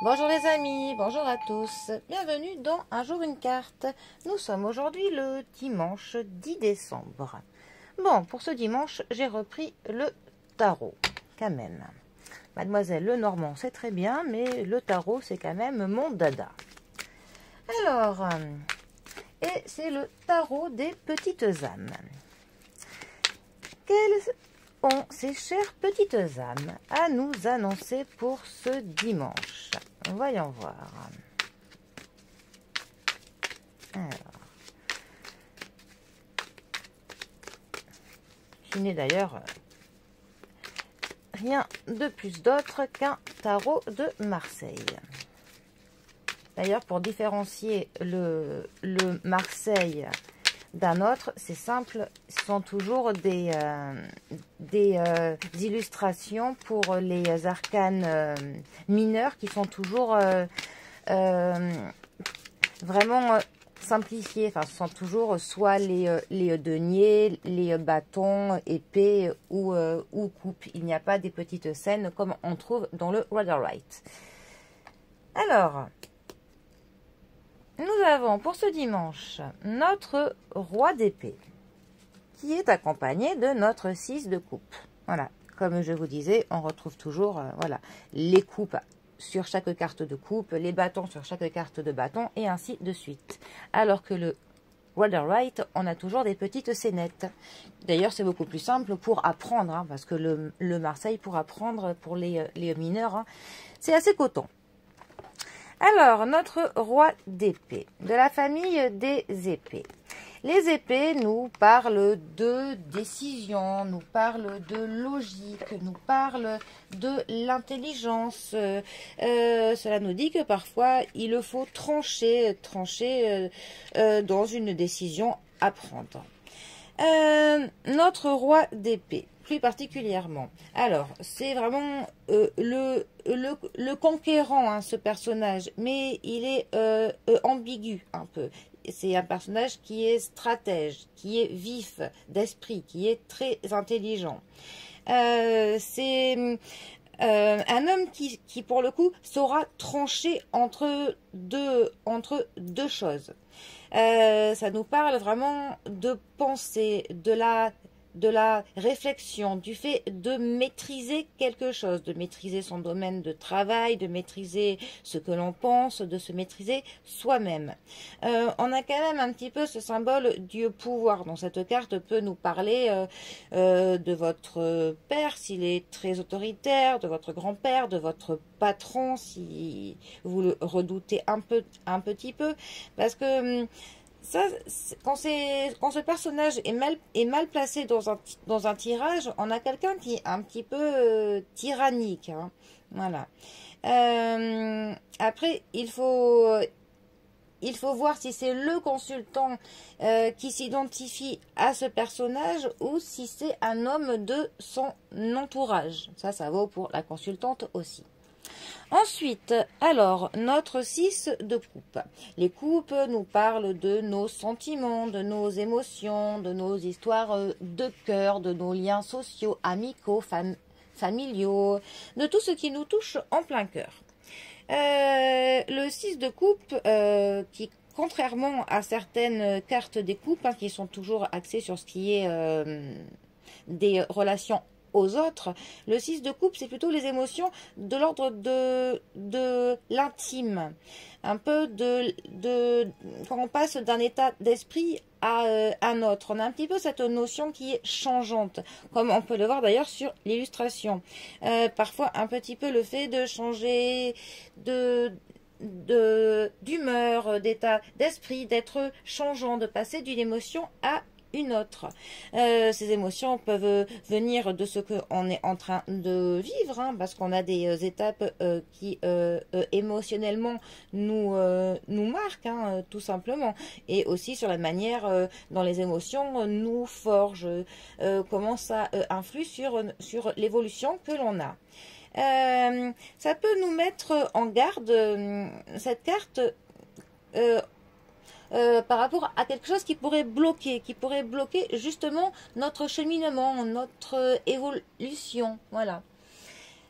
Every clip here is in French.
Bonjour les amis, bonjour à tous, bienvenue dans Un jour une carte. Nous sommes aujourd'hui le dimanche 10 décembre. Bon, pour ce dimanche, j'ai repris le tarot, quand même. Mademoiselle Lenormand, c'est très bien, mais le tarot, c'est quand même mon dada. Alors, et c'est le tarot des petites âmes. Quelles ont ces chères petites âmes à nous annoncer pour ce dimanche? Voyons voir. Alors, qui n'est d'ailleurs rien de plus d'autre qu'un tarot de Marseille. D'ailleurs, pour différencier le Marseille d'un autre, c'est simple, ce sont toujours des illustrations pour les arcanes mineurs qui sont toujours vraiment simplifiées. Enfin, ce sont toujours soit les deniers, les bâtons, épées ou coupes. Il n'y a pas des petites scènes comme on trouve dans le Rider-Waite. Alors, nous avons pour ce dimanche notre roi d'épée qui est accompagné de notre 6 de coupe. Voilà, comme je vous disais, on retrouve toujours voilà, les coupes sur chaque carte de coupe, les bâtons sur chaque carte de bâton et ainsi de suite. Alors que le Rider-Waite, on a toujours des petites scénettes. D'ailleurs, c'est beaucoup plus simple pour apprendre, hein, parce que le Marseille, pour apprendre pour les mineurs, hein, c'est assez coton. Alors, notre roi d'épée, de la famille des épées. Les épées nous parlent de décision, nous parlent de logique, nous parlent de l'intelligence. Cela nous dit que parfois, il faut trancher dans une décision à prendre. Notre roi d'épée, plus particulièrement. Alors, c'est vraiment le conquérant, hein, ce personnage, mais il est ambigu un peu. C'est un personnage qui est stratège, qui est vif d'esprit, qui est très intelligent. C'est un homme qui, pour le coup, saura trancher entre deux choses. Ça nous parle vraiment de pensée, de la réflexion, du fait de maîtriser quelque chose, de maîtriser son domaine de travail, de maîtriser ce que l'on pense, de se maîtriser soi-même. On a quand même un petit peu ce symbole du pouvoir. Donc cette carte peut nous parler de votre père s'il est très autoritaire, de votre grand-père, de votre patron si vous le redoutez un petit peu, parce que ça, quand ce personnage est mal placé dans un tirage, on a quelqu'un qui est un petit peu tyrannique, hein. Voilà. Après, il faut voir si c'est le consultant qui s'identifie à ce personnage ou si c'est un homme de son entourage. Ça vaut pour la consultante aussi. Ensuite, alors, notre 6 de coupe. Les coupes nous parlent de nos sentiments, de nos émotions, de nos histoires de cœur, de nos liens sociaux, amicaux, familiaux, de tout ce qui nous touche en plein cœur. Le 6 de coupe, qui contrairement à certaines cartes des coupes, hein, qui sont toujours axées sur ce qui est des relations aux autres, le 6 de coupe, c'est plutôt les émotions de l'ordre de l'intime. Un peu quand on passe d'un état d'esprit à un autre. On a un petit peu cette notion qui est changeante, comme on peut le voir d'ailleurs sur l'illustration. Parfois, un petit peu le fait de changer d'humeur, d'état d'esprit, d'être changeant, de passer d'une émotion à une autre. Ces émotions peuvent venir de ce qu'on est en train de vivre, hein, parce qu'on a des étapes qui émotionnellement nous marquent, hein, tout simplement, et aussi sur la manière dont les émotions nous forgent, comment ça influe sur l'évolution que l'on a. Ça peut nous mettre en garde, cette carte, par rapport à quelque chose qui pourrait bloquer justement notre cheminement, notre évolution. Voilà.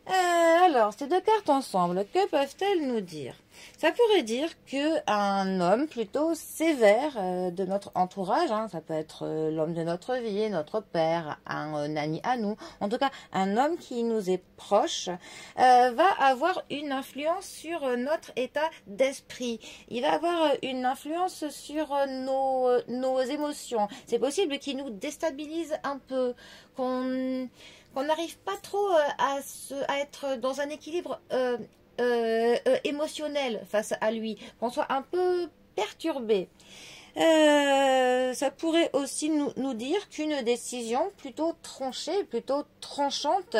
Alors, ces deux cartes ensemble, que peuvent-elles nous dire? Ça pourrait dire qu'un homme plutôt sévère de notre entourage, hein, ça peut être l'homme de notre vie, notre père, un ami à nous, en tout cas un homme qui nous est proche, va avoir une influence sur notre état d'esprit. Il va avoir une influence sur nos émotions. C'est possible qu'il nous déstabilise un peu, qu'on n'arrive pas trop à être dans un équilibre émotionnel face à lui, qu'on soit un peu perturbé. Ça pourrait aussi nous dire qu'une décision plutôt tranchée, plutôt tranchante,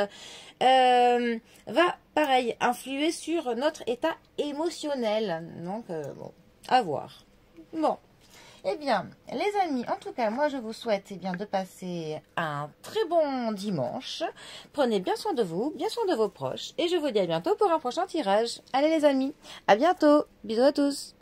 va, pareil, influer sur notre état émotionnel. Donc, bon, à voir. Bon. Eh bien, les amis, en tout cas, moi, je vous souhaite bien de passer un très bon dimanche. Prenez bien soin de vous, bien soin de vos proches. Et je vous dis à bientôt pour un prochain tirage. Allez les amis, à bientôt. Bisous à tous.